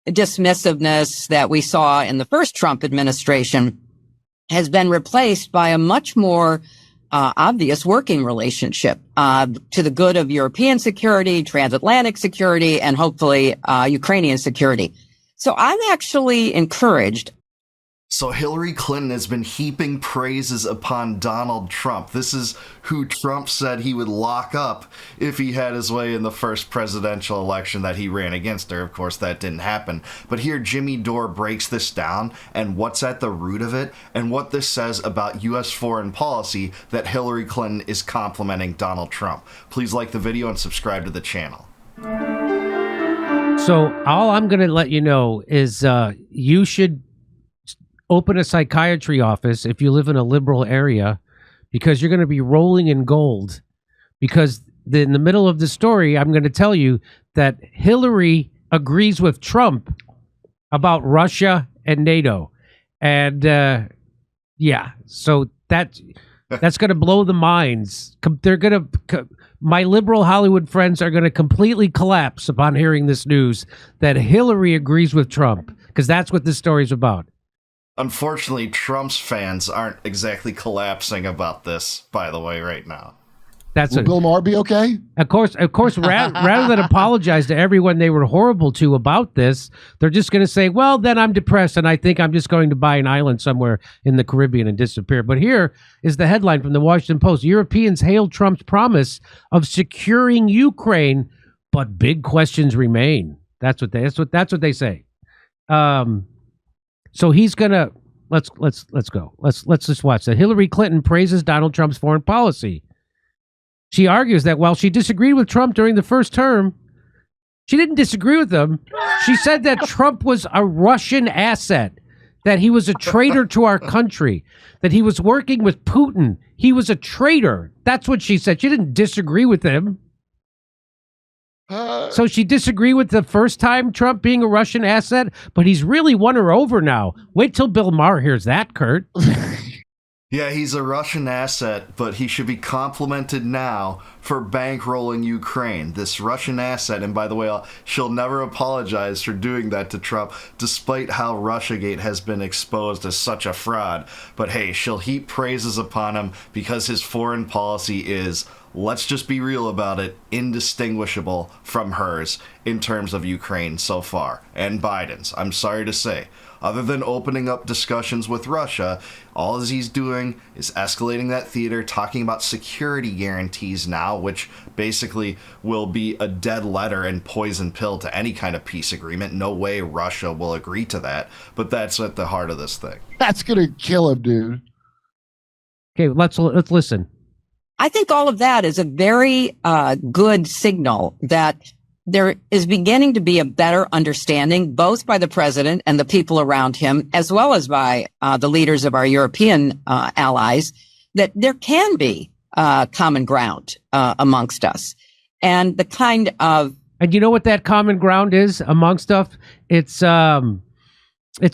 dismissiveness that we saw in the first Trump administration has been replaced by a much more obvious working relationship to the good of European security, transatlantic security, and hopefully Ukrainian security. So I'm actually encouraged. So Hillary Clinton has been heaping praises upon Donald Trump. This is who Trump said he would lock up if he had his way in the first presidential election that he ran against her. Of course, that didn't happen. But here, Jimmy Dore breaks this down and what's at the root of it and what this says about U.S. foreign policy that Hillary Clinton is complimenting Donald Trump. Please like the video and subscribe to the channel. So all I'm going to let you know is you should open a psychiatry office if you live in a liberal area, because you're going to be rolling in gold. Because in the middle of the story, I'm going to tell you that Hillary agrees with Trump about Russia and NATO. And yeah, so that's going to blow the minds. They're going to, my liberal Hollywood friends are going to completely collapse upon hearing this news that Hillary agrees with Trump, because that's what this story's about. Unfortunately, Trump's fans aren't exactly collapsing about this, by the way, right now. Will Bill Maher be okay? Of course, rather than apologize to everyone they were horrible to about this, they're just going to say, well, then I'm depressed and I think I'm just going to buy an island somewhere in the Caribbean and disappear. But here is the headline from the Washington Post. Europeans hailed Trump's promise of securing Ukraine, but big questions remain. That's what they say. So he's gonna let's go. Let's just watch that. Hillary Clinton praises Donald Trump's foreign policy. She argues that while she disagreed with Trump during the first term, she didn't disagree with him. She said that Trump was a Russian asset, that he was a traitor to our country, that he was working with Putin. He was a traitor. That's what she said. She didn't disagree with him. So she disagreed with the first time Trump being a Russian asset, but he's really won her over now. Wait till Bill Maher hears that, Kurt. Yeah, he's a Russian asset, but he should be complimented now for bankrolling Ukraine. This Russian asset, and by the way, she'll never apologize for doing that to Trump, despite how Russiagate has been exposed as such a fraud. But hey, she'll heap praises upon him because his foreign policy is, let's just be real about it, indistinguishable from hers in terms of Ukraine so far, and Biden's, I'm sorry to say. Other than opening up discussions with Russia, all he's doing is escalating that theater, talking about security guarantees now, which basically will be a dead letter and poison pill to any kind of peace agreement. No way Russia will agree to that, but that's at the heart of this thing. That's going to kill him, dude. Okay, let's listen. I think all of that is a very good signal that there is beginning to be a better understanding, both by the president and the people around him, as well as by the leaders of our European allies, that there can be common ground amongst us. And the kind of... And you know what that common ground is amongst us? It's a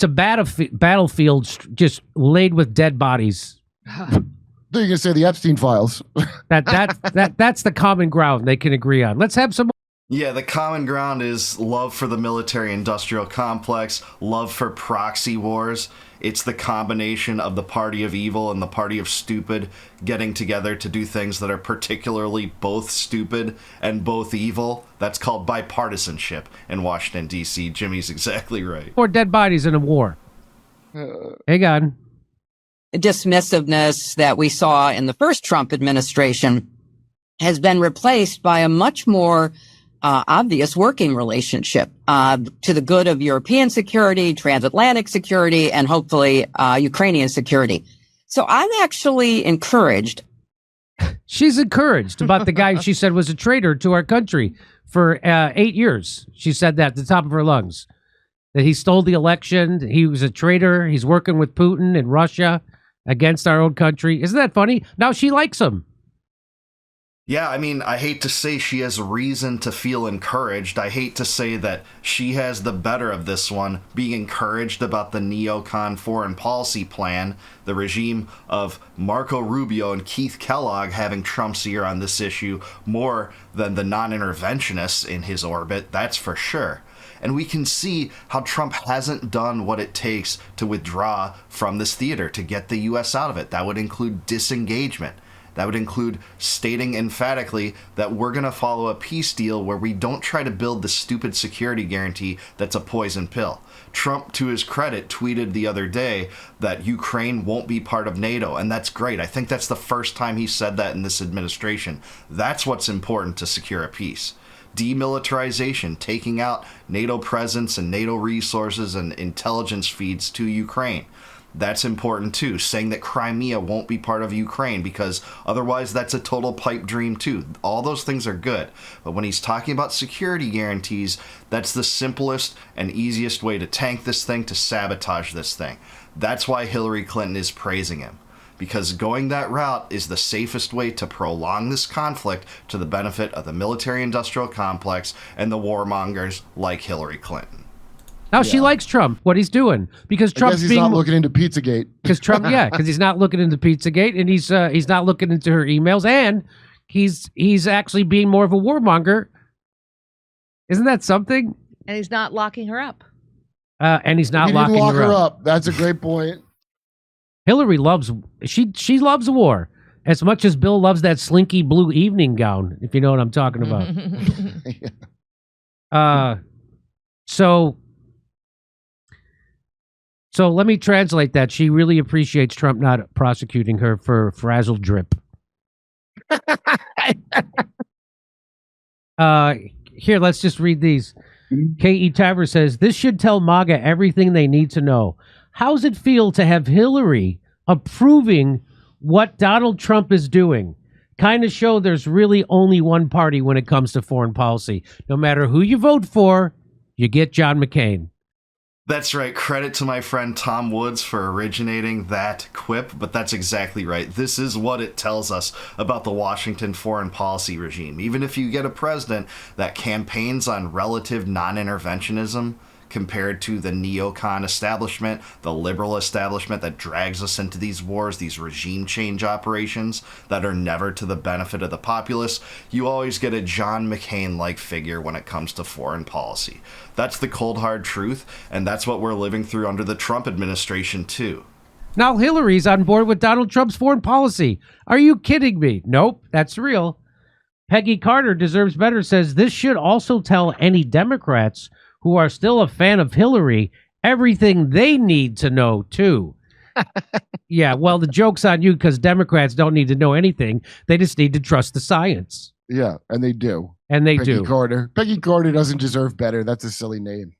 battlefield just laid with dead bodies. They're going to say the Epstein files. That's the common ground they can agree on. Let's have some. Yeah, the common ground is love for the military-industrial complex, love for proxy wars. It's the combination of the party of evil and the party of stupid getting together to do things that are particularly both stupid and both evil. That's called bipartisanship in Washington, D.C. Jimmy's exactly right. Or dead bodies in a war. Hang on. Dismissiveness that we saw in the first Trump administration has been replaced by a much more obvious working relationship to the good of European security, transatlantic security, and hopefully Ukrainian security. So I'm actually encouraged. She's encouraged about the guy she said was a traitor to our country for 8 years. She said that at the top of her lungs, that he stole the election. He was a traitor. He's working with Putin and Russia against our own country. Isn't that funny? Now she likes him. Yeah, I mean, I hate to say she has reason to feel encouraged. I hate to say that she has the better of this one, being encouraged about the neocon foreign policy plan, the regime of Marco Rubio and Keith Kellogg having Trump's ear on this issue more than the non-interventionists in his orbit, that's for sure. And we can see how Trump hasn't done what it takes to withdraw from this theater, to get the U.S. out of it. That would include disengagement. That would include stating emphatically that we're going to follow a peace deal where we don't try to build the stupid security guarantee that's a poison pill. Trump, to his credit, tweeted the other day that Ukraine won't be part of NATO, and that's great. I think that's the first time he said that in this administration. That's what's important to secure a peace. Demilitarization, taking out NATO presence and NATO resources and intelligence feeds to Ukraine. That's important too. Saying that Crimea won't be part of Ukraine because otherwise that's a total pipe dream too. All those things are good. But when he's talking about security guarantees, that's the simplest and easiest way to tank this thing, to sabotage this thing. That's why Hillary Clinton is praising him. Because going that route is the safest way to prolong this conflict to the benefit of the military-industrial complex and the warmongers like Hillary Clinton. Now she likes Trump, what he's doing, because Trump's he's not looking into Pizzagate. Because Trump, because he's not looking into Pizzagate, and he's not looking into her emails, and he's actually being more of a warmonger. Isn't that something? And he's not locking her up. And he's not he locking didn't lock her up. That's a great point. Hillary loves she loves war as much as Bill loves that slinky blue evening gown, if you know what I'm talking about. So let me translate that. She really appreciates Trump not prosecuting her for frazzle drip. Here, let's just read these. K.E. Taver says, this should tell MAGA everything they need to know. How's it feel to have Hillary approving what Donald Trump is doing? Kind of show there's really only one party when it comes to foreign policy. No matter who you vote for, you get John McCain. That's right. Credit to my friend Tom Woods for originating that quip, but that's exactly right. This is what it tells us about the Washington foreign policy regime. Even if you get a president that campaigns on relative non-interventionism compared to the neocon establishment, the liberal establishment that drags us into these wars, these regime change operations that are never to the benefit of the populace, you always get a John McCain-like figure when it comes to foreign policy. That's the cold, hard truth, and that's what we're living through under the Trump administration, too. Now Hillary's on board with Donald Trump's foreign policy. Are you kidding me? Nope, that's real. Peggy Carter deserves better says this should also tell any Democrats who are still a fan of Hillary everything they need to know, too. Yeah, well, the joke's on you because Democrats don't need to know anything. They just need to trust the science. Yeah, and they do. And they Peggy do. Peggy Carter doesn't deserve better. That's a silly name.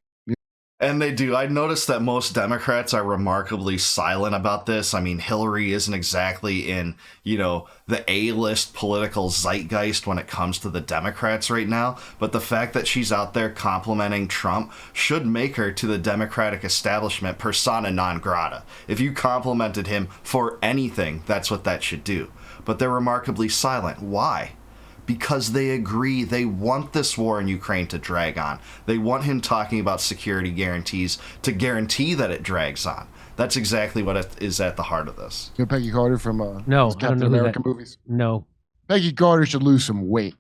And they do. I noticed that most Democrats are remarkably silent about this. I mean, Hillary isn't exactly in, the A-list political zeitgeist when it comes to the Democrats right now. But the fact that she's out there complimenting Trump should make her to the Democratic establishment persona non grata. If you complimented him for anything, that's what that should do. But they're remarkably silent. Why? Because they agree they want this war in Ukraine to drag on. They want him talking about security guarantees to guarantee that it drags on. That's exactly what is at the heart of this. You know Peggy Carter from no, Captain America movies? No. Peggy Carter should lose some weight.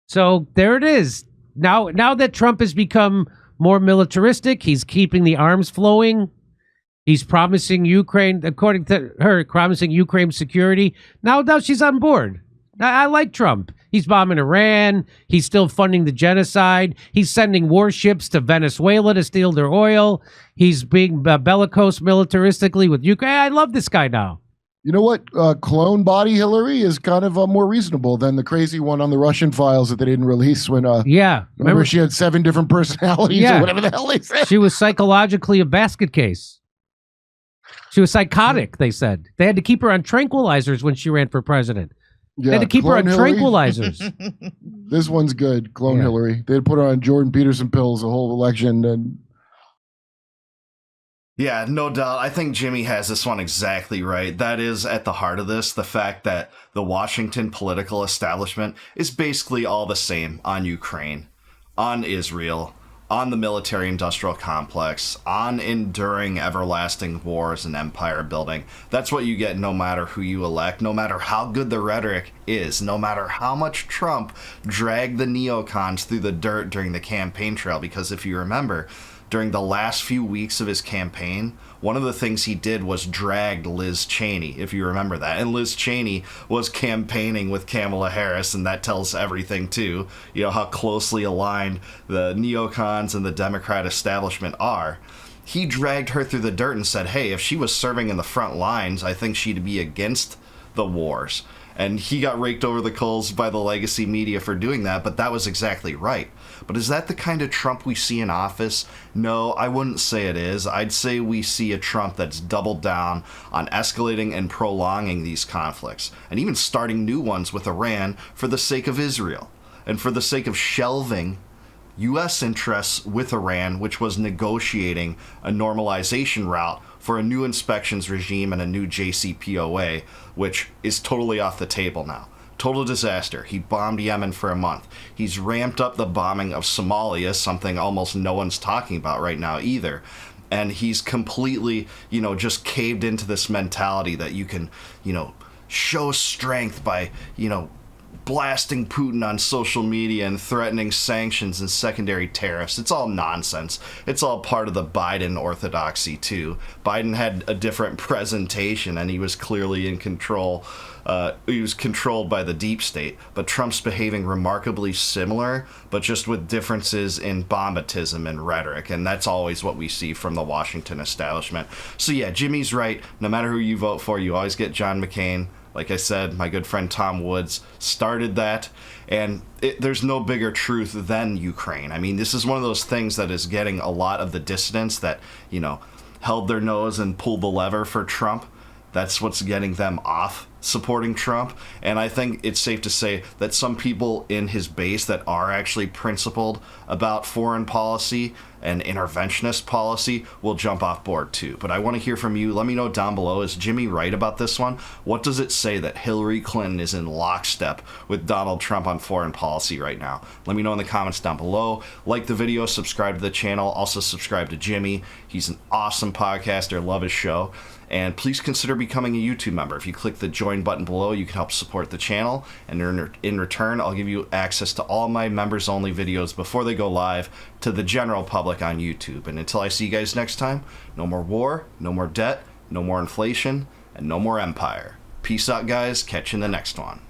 So there it is. Now that Trump has become more militaristic, he's keeping the arms flowing. He's promising Ukraine, according to her, promising Ukraine security. Now she's on board. I like Trump. He's bombing Iran. He's still funding the genocide. He's sending warships to Venezuela to steal their oil. He's being bellicose militaristically with Ukraine. I love this guy now. You know what? Clone body Hillary is kind of more reasonable than the crazy one on the Russian files that they didn't release when, remember she had 7 different personalities or whatever the hell they said. She was psychologically a basket case. She was psychotic, they said. They had to keep her on tranquilizers when she ran for president. Yeah, they had to keep her on Hillary. tranquilizers. This one's good. Clone Hillary. They had put her on Jordan Peterson pills the whole election. And yeah, no doubt. I think Jimmy has this one exactly right. That is at the heart of this, the fact that the Washington political establishment is basically all the same on Ukraine, on Israel, on the military-industrial complex, on enduring everlasting wars and empire building. That's what you get no matter who you elect, no matter how good the rhetoric is, no matter how much Trump dragged the neocons through the dirt during the campaign trail. Because if you remember, during the last few weeks of his campaign, one of the things he did was dragged Liz Cheney, if you remember that. And Liz Cheney was campaigning with Kamala Harris, and that tells everything, too. You know, how closely aligned the neocons and the Democrat establishment are. He dragged her through the dirt and said, hey, if she was serving in the front lines, I think she'd be against the wars. And he got raked over the coals by the legacy media for doing that, but that was exactly right. But is that the kind of Trump we see in office? No, I wouldn't say it is. I'd say we see a Trump that's doubled down on escalating and prolonging these conflicts, and even starting new ones with Iran for the sake of Israel, and for the sake of shelving U.S. interests with Iran, which was negotiating a normalization route for a new inspections regime and a new JCPOA, which is totally off the table now. Total disaster. He bombed Yemen for a month. He's ramped up the bombing of Somalia, something almost no one's talking about right now either. And he's completely, just caved into this mentality that you can, show strength by, blasting Putin on social media and threatening sanctions and secondary tariffs. It's all nonsense. It's all part of the Biden orthodoxy, too. Biden had a different presentation, and he was clearly in control. He was controlled by the deep state. But Trump's behaving remarkably similar, but just with differences in bombatism and rhetoric. And that's always what we see from the Washington establishment. So yeah, Jimmy's right. No matter who you vote for, you always get John McCain. Like I said, my good friend Tom Woods started that, and there's no bigger truth than Ukraine. I mean, this is one of those things that is getting a lot of the dissidents that, held their nose and pulled the lever for Trump. That's what's getting them off supporting Trump. And I think it's safe to say that some people in his base that are actually principled about foreign policy and interventionist policy will jump off board too. But I want to hear from you. Let me know down below. Is Jimmy right about this one? What does it say that Hillary Clinton is in lockstep with Donald Trump on foreign policy right now? Let me know in the comments down below. Like the video, subscribe to the channel. Also subscribe to Jimmy. He's an awesome podcaster. Love his show. And please consider becoming a YouTube member. If you click the join button below, you can help support the channel. And in return, I'll give you access to all my members-only videos before they go live to the general public on YouTube. And until I see you guys next time, no more war, no more debt, no more inflation, and no more empire. Peace out, guys. Catch you in the next one.